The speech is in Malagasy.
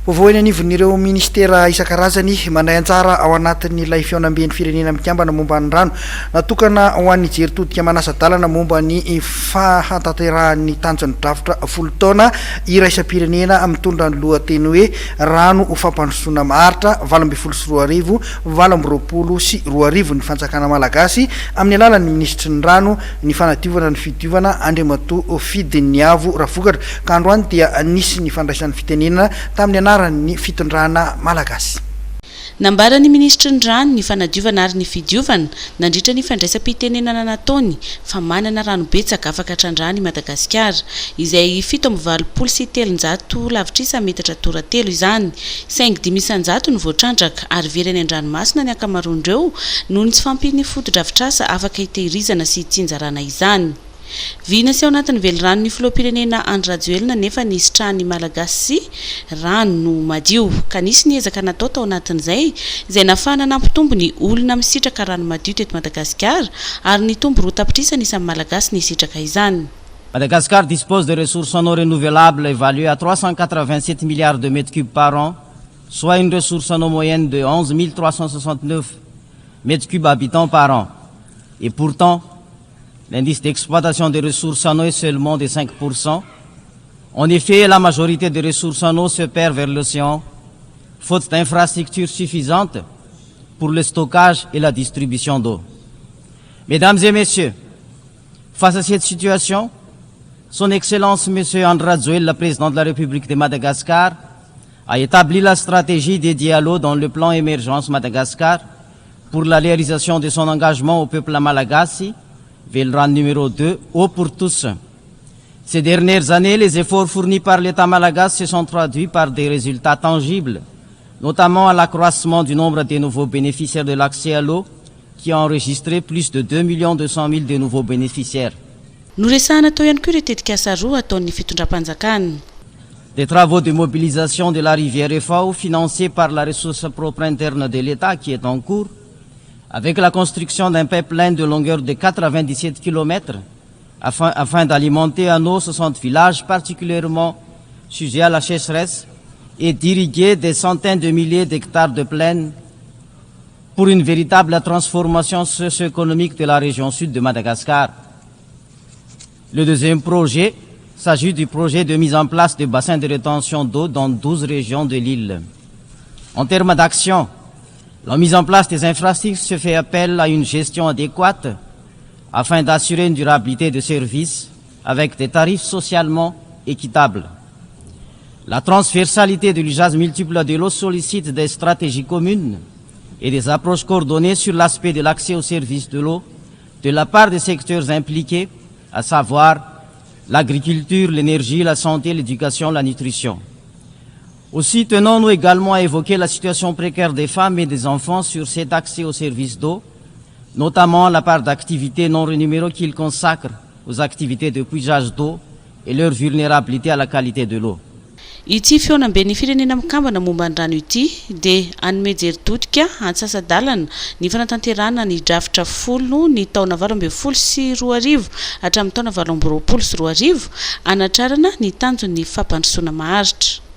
Vovoina anivon'ireo ministera isan-karazany mandray anjara ao anatin'ilay fiaonam-ben'ny firenena mikambana momba ny rano natokana ho an'ny jeritodika manasa-dalana momba ny fahatanterahany tanjon'ny drafitra 10 taona iraisam-pirenena mitondra ny lohateny hoe rano ho fampandrosoana maharitra 2024 2020 sy 2020 ny fanjakana malagasy amin'ny alalan'ny ministry ny rano ny fanadiovana ny fidiovana Andriamatoa Fidiniavo Ravokatra ka androany dia nisy ny fandraisan'ny fitenenana tamin'ny ny fitondrana malagasy. Nambarany ministry ny rano ny fanadiovana ary ny fidiovana nandritra ny fandraisam-pitenenana nataony fa manana rano betsaka afaka trandrahana i Madagasikara izay 7.3 lavitrisa metatra toratelo izany saingy 500 ny voatrandraka ary verany an-dranomasina ny ankamaroan'ireo noho ny tsy fampiny foto-drafitrasa afaka hitehirizana sy tsinjarana izany. Vina sy ao anatin'ny velorano ny filoham-pirenena Andry Rajoelina nefa nisy trany malagasy sy rano madio ka nisy ny ezaka natao tao anatin'izay izay nafahana nampitombo ny olona misitraka rano madio teto Madagasikara ary ny tombo roa tapitrisana isan'ny malagasy ny sitraka izany. Madagascar dispose de ressources en eau renouvelables évaluées à 387 milliards de mètres cubes par an, soit une ressource en eau moyenne de 11 369 mètres cubes habitants par an. Et pourtant, l'indice d'exploitation des ressources en eau est seulement de 5%. En effet, la majorité des ressources en eau se perd vers l'océan, faute d'infrastructures suffisantes pour le stockage et la distribution d'eau. Mesdames et messieurs, face à cette situation, Son Excellence M. Andry Rajoelina, le président de la République de Madagascar, a établi la stratégie dédiée à l'eau dans le plan émergence Madagascar pour la réalisation de son engagement au peuple malagasy, Velran numéro 2, eau pour tous. Ces dernières années, les efforts fournis par l'État malagasy se sont traduits par des résultats tangibles, notamment à l'accroissement du nombre de nouveaux bénéficiaires de l'accès à l'eau, qui a enregistré plus de 2 200 000 de nouveaux bénéficiaires. Des travaux de mobilisation de la rivière Efao, financés par la ressource propre interne de l'État, qui est en cours, avec la construction d'un pipeline de longueur de 97 km afin d'alimenter en eau 60 villages particulièrement sujets à la sécheresse et d'irriguer des centaines de milliers d'hectares de plaines pour une véritable transformation socio-économique de la région sud de Madagascar. Le deuxième projet s'agit du projet de mise en place de bassins de rétention d'eau dans 12 régions de l'île. En termes d'action, la mise en place des infrastructures se fait appel à une gestion adéquate afin d'assurer une durabilité de services avec des tarifs socialement équitables. La transversalité de l'usage multiple de l'eau sollicite des stratégies communes et des approches coordonnées sur l'aspect de l'accès aux services de l'eau de la part des secteurs impliqués, à savoir l'agriculture, l'énergie, la santé, l'éducation, la nutrition. Aussi, tenons-nous également à évoquer la situation précaire des femmes et des enfants sur cet accès aux services d'eau, notamment la part d'activités non rémunérées qu'ils consacrent aux activités de puisage d'eau et leur vulnérabilité à la qualité de l'eau. Ity fiaonam-ben'ny firenena mikambana momba ny rano ity dia hanome jeritodika antsasadalana ny fanatanterahana ny drafitra 10 ny taona 2020 sy 2020 hatramin'ny taona 2020 sy 2020 anatrarana ny tanjon'ny fampandrosoana maharitra.